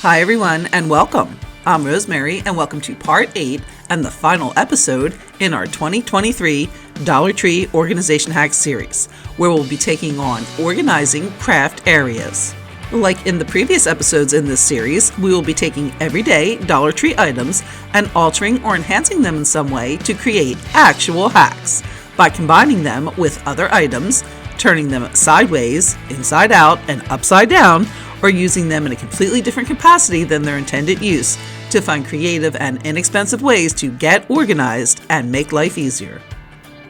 Hi everyone and welcome. I'm Rosemary and welcome to part 8 and the final episode in our 2023 Dollar Tree Organization Hacks series, where we'll be taking on organizing craft areas. Like in the previous episodes in this series, we will be taking everyday Dollar Tree items and altering or enhancing them in some way to create actual hacks by combining them with other items, turning them sideways, inside out, and upside down, or using them in a completely different capacity than their intended use to find creative and inexpensive ways to get organized and make life easier.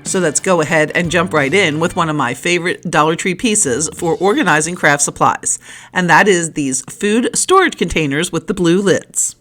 So let's go ahead and jump right in with one of my favorite Dollar Tree pieces for organizing craft supplies, and that is these food storage containers with the blue lids.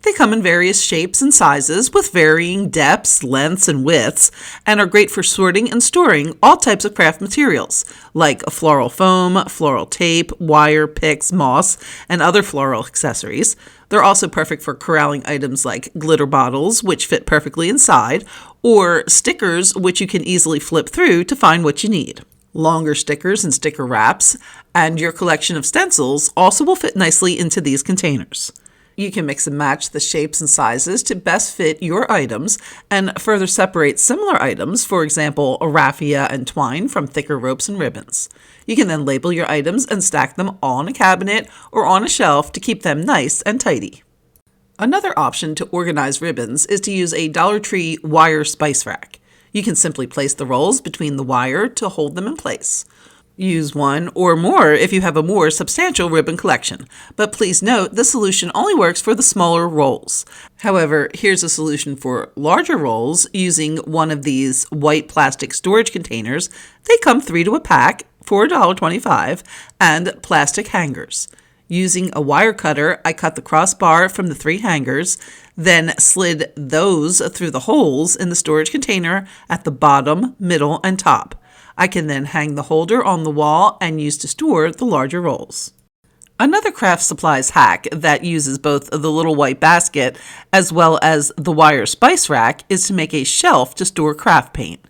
They come in various shapes and sizes with varying depths, lengths, and widths, and are great for sorting and storing all types of craft materials, like floral foam, floral tape, wire, picks, moss, and other floral accessories. They're also perfect for corralling items like glitter bottles, which fit perfectly inside, or stickers, which you can easily flip through to find what you need. Longer stickers and sticker wraps, and your collection of stencils also will fit nicely into these containers. You can mix and match the shapes and sizes to best fit your items and further separate similar items, for example, a raffia and twine from thicker ropes and ribbons. You can then label your items and stack them all in a cabinet or on a shelf to keep them nice and tidy. Another option to organize ribbons is to use a Dollar Tree wire spice rack. You can simply place the rolls between the wire to hold them in place. Use one or more if you have a more substantial ribbon collection, but please note this solution only works for the smaller rolls. However, here's a solution for larger rolls using one of these white plastic storage containers. They come 3 to a pack for $1.25 and plastic hangers. Using a wire cutter, I cut the crossbar from the 3 hangers, then slid those through the holes in the storage container at the bottom, middle, and top. I can then hang the holder on the wall and use to store the larger rolls. Another craft supplies hack that uses both the little white basket as well as the wire spice rack is to make a shelf to store craft paint.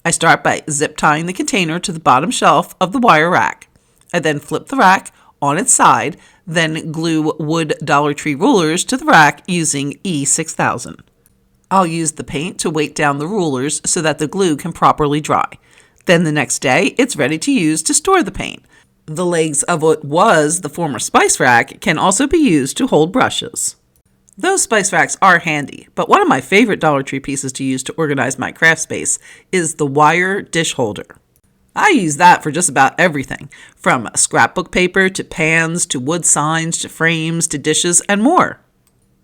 I start by zip tying the container to the bottom shelf of the wire rack. I then flip the rack on its side, then glue wood Dollar Tree rulers to the rack using E6000. I'll use the paint to weight down the rulers so that the glue can properly dry. Then the next day, it's ready to use to store the paint. The legs of what was the former spice rack can also be used to hold brushes. Those spice racks are handy, but one of my favorite Dollar Tree pieces to use to organize my craft space is the wire dish holder. I use that for just about everything, from scrapbook paper to pans to wood signs to frames to dishes and more.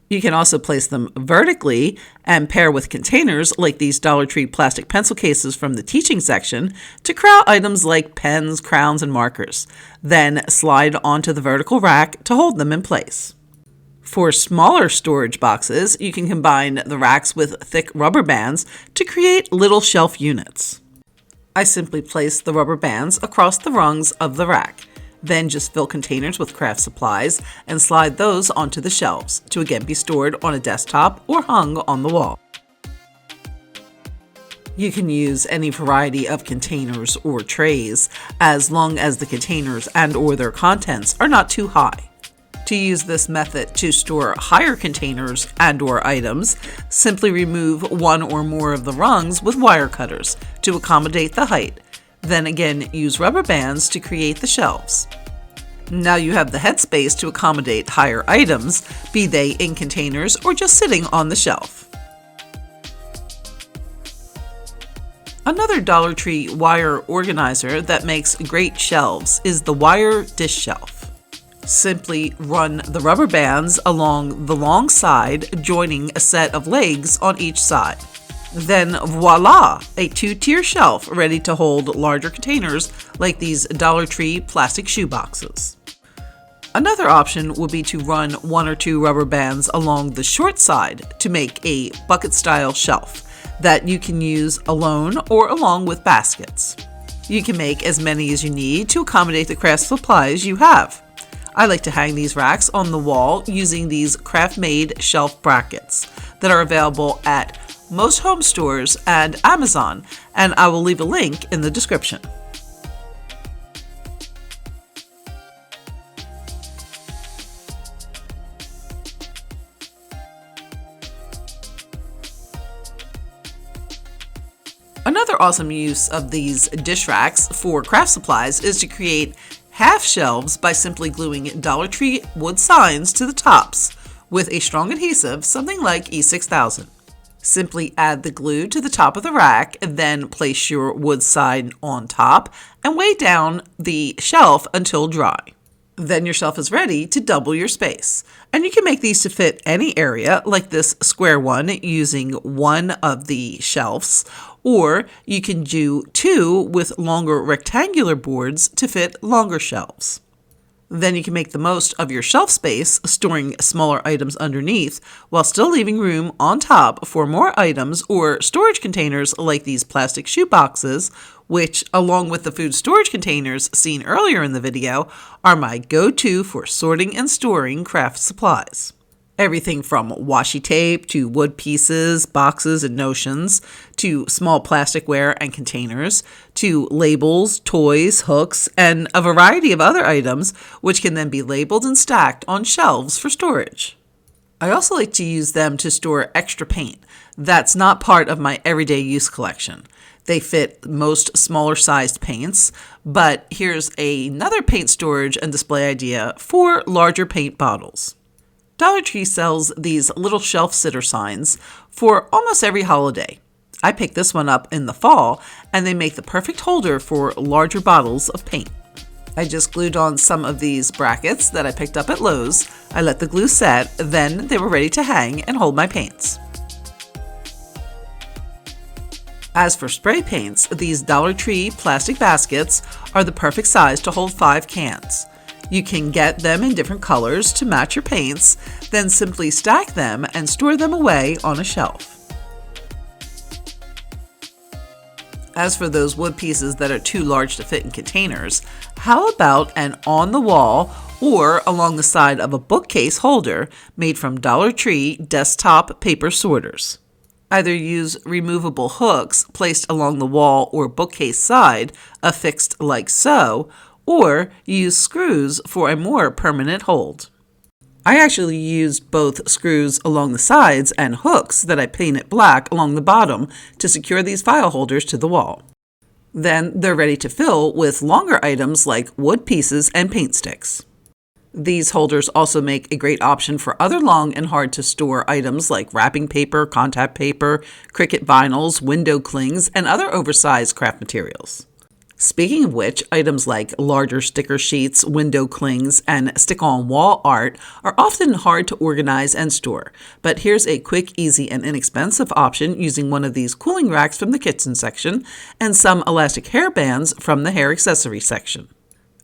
You can also place them vertically and pair with containers like these Dollar Tree plastic pencil cases from the teaching section to corral items like pens, crowns, and markers. Then slide onto the vertical rack to hold them in place. For smaller storage boxes, you can combine the racks with thick rubber bands to create little shelf units. I simply place the rubber bands across the rungs of the rack. Then just fill containers with craft supplies and slide those onto the shelves to again be stored on a desktop or hung on the wall. You can use any variety of containers or trays as long as the containers and/or their contents are not too high. To use this method to store higher containers and/or items, simply remove one or more of the rungs with wire cutters to accommodate the height. Then again, use rubber bands to create the shelves. Now you have the headspace to accommodate higher items, be they in containers or just sitting on the shelf. Another Dollar Tree wire organizer that makes great shelves is the wire dish shelf. Simply run the rubber bands along the long side, joining a set of legs on each side. Then voila, a 2-tier shelf ready to hold larger containers like these Dollar Tree plastic shoe boxes. Another option would be to run 1 or 2 rubber bands along the short side to make a bucket-style shelf that you can use alone or along with baskets. You can make as many as you need to accommodate the craft supplies you have. I like to hang these racks on the wall using these Closet Maid shelf brackets that are available at most home stores and Amazon, and I will leave a link in the description. Another awesome use of these dish racks for craft supplies is to create half shelves by simply gluing Dollar Tree wood signs to the tops with a strong adhesive, something like E6000. Simply add the glue to the top of the rack, then place your wood sign on top and weigh down the shelf until dry. Then your shelf is ready to double your space. And you can make these to fit any area, like this square one, using one of the shelves, or you can do two with longer rectangular boards to fit longer shelves. Then you can make the most of your shelf space, storing smaller items underneath, while still leaving room on top for more items or storage containers like these plastic shoe boxes, which, along with the food storage containers seen earlier in the video, are my go-to for sorting and storing craft supplies. Everything from washi tape to wood pieces, boxes, and notions, to small plasticware and containers, to labels, toys, hooks, and a variety of other items which can then be labeled and stacked on shelves for storage. I also like to use them to store extra paint that's not part of my everyday use collection. They fit most smaller sized paints, but here's another paint storage and display idea for larger paint bottles. Dollar Tree sells these little shelf sitter signs for almost every holiday. I picked this one up in the fall, and they make the perfect holder for larger bottles of paint. I just glued on some of these brackets that I picked up at Lowe's. I let the glue set, then they were ready to hang and hold my paints. As for spray paints, these Dollar Tree plastic baskets are the perfect size to hold 5 cans. You can get them in different colors to match your paints, then simply stack them and store them away on a shelf. As for those wood pieces that are too large to fit in containers, how about an on-the-wall or along the side of a bookcase holder made from Dollar Tree desktop paper sorters? Either use removable hooks placed along the wall or bookcase side, affixed like so, or use screws for a more permanent hold. I actually used both screws along the sides and hooks that I painted black along the bottom to secure these file holders to the wall. Then they're ready to fill with longer items like wood pieces and paint sticks. These holders also make a great option for other long and hard to store items like wrapping paper, contact paper, Cricut vinyls, window clings, and other oversized craft materials. Speaking of which, items like larger sticker sheets, window clings, and stick-on wall art are often hard to organize and store. But here's a quick, easy, and inexpensive option using one of these cooling racks from the kitchen section and some elastic hair bands from the hair accessory section.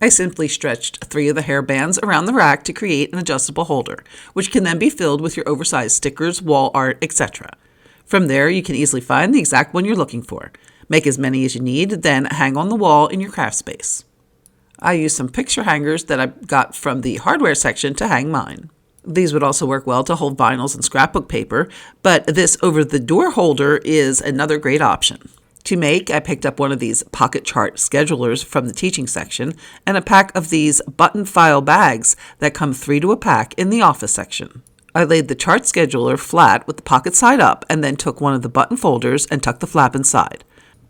I simply stretched 3 of the hair bands around the rack to create an adjustable holder, which can then be filled with your oversized stickers, wall art, etc. From there, you can easily find the exact one you're looking for. Make as many as you need, then hang on the wall in your craft space. I used some picture hangers that I got from the hardware section to hang mine. These would also work well to hold vinyls and scrapbook paper, but this over-the-door holder is another great option. To make, I picked up one of these pocket chart schedulers from the teaching section and a pack of these button file bags that come 3 to a pack in the office section. I laid the chart scheduler flat with the pocket side up and then took one of the button folders and tucked the flap inside.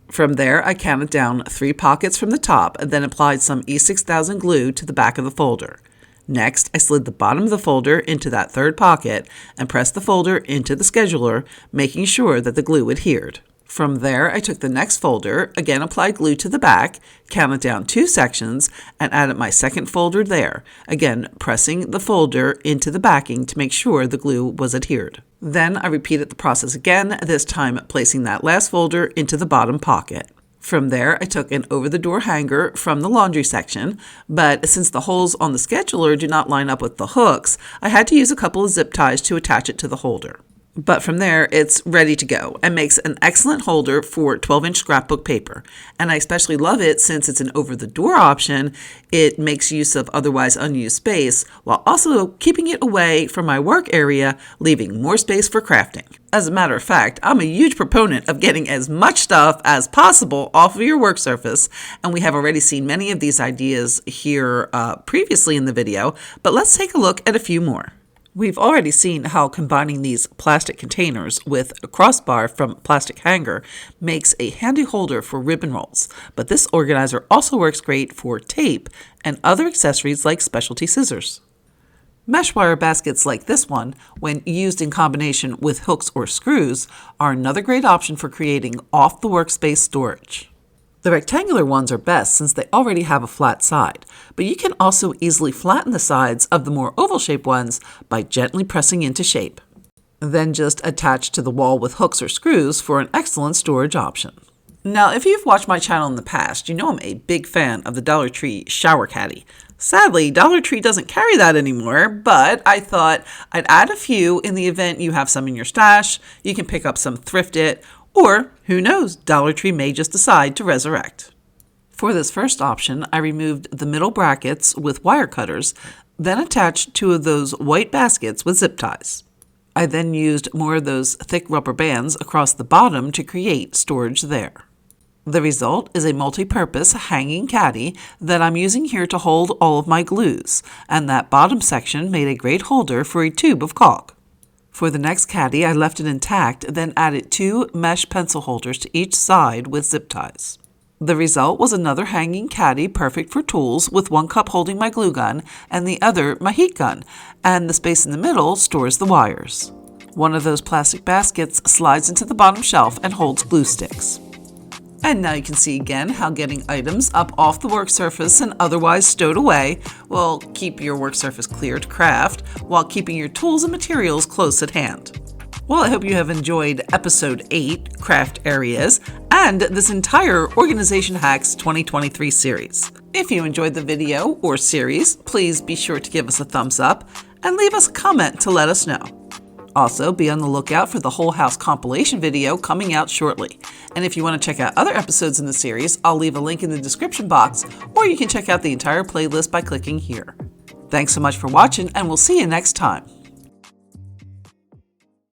From there, I counted down 3 pockets from the top and then applied some E6000 glue to the back of the folder. Next, I slid the bottom of the folder into that 3rd pocket and pressed the folder into the scheduler, making sure that the glue adhered. From there, I took the next folder, again applied glue to the back, counted down 2 sections, and added my 2nd folder there, again pressing the folder into the backing to make sure the glue was adhered. Then I repeated the process again, this time placing that last folder into the bottom pocket. From there, I took an over-the-door hanger from the laundry section, but since the holes on the scheduler do not line up with the hooks, I had to use a couple of zip ties to attach it to the holder. But from there, it's ready to go and makes an excellent holder for 12-inch scrapbook paper. And I especially love it since it's an over-the-door option. It makes use of otherwise unused space while also keeping it away from my work area, leaving more space for crafting. As a matter of fact, I'm a huge proponent of getting as much stuff as possible off of your work surface, and we have already seen many of these ideas here previously in the video, but let's take a look at a few more. We've already seen how combining these plastic containers with a crossbar from plastic hanger makes a handy holder for ribbon rolls, but this organizer also works great for tape and other accessories like specialty scissors. Mesh wire baskets like this one, when used in combination with hooks or screws, are another great option for creating off-the-workspace storage. The rectangular ones are best since they already have a flat side, but you can also easily flatten the sides of the more oval-shaped ones by gently pressing into shape. Then just attach to the wall with hooks or screws for an excellent storage option. Now, if you've watched my channel in the past, you know I'm a big fan of the Dollar Tree shower caddy. Sadly, Dollar Tree doesn't carry that anymore, but I thought I'd add a few in the event you have some in your stash, you can pick up some thrifted, or who knows, Dollar Tree may just decide to resurrect. For this first option, I removed the middle brackets with wire cutters, then attached two of those white baskets with zip ties. I then used more of those thick rubber bands across the bottom to create storage there. The result is a multi-purpose hanging caddy that I'm using here to hold all of my glues, and that bottom section made a great holder for a tube of caulk. For the next caddy, I left it intact, then added two mesh pencil holders to each side with zip ties. The result was another hanging caddy perfect for tools, with one cup holding my glue gun and the other my heat gun, and the space in the middle stores the wires. One of those plastic baskets slides into the bottom shelf and holds glue sticks. And now you can see again how getting items up off the work surface and otherwise stowed away will keep your work surface clear to craft while keeping your tools and materials close at hand. Well, I hope you have enjoyed episode 8, Craft Areas, and this entire Organization Hacks 2023 series. If you enjoyed the video or series, please be sure to give us a thumbs up and leave us a comment to let us know. Also, be on the lookout for the Whole House compilation video coming out shortly. And if you want to check out other episodes in the series, I'll leave a link in the description box, or you can check out the entire playlist by clicking here. Thanks so much for watching, and we'll see you next time.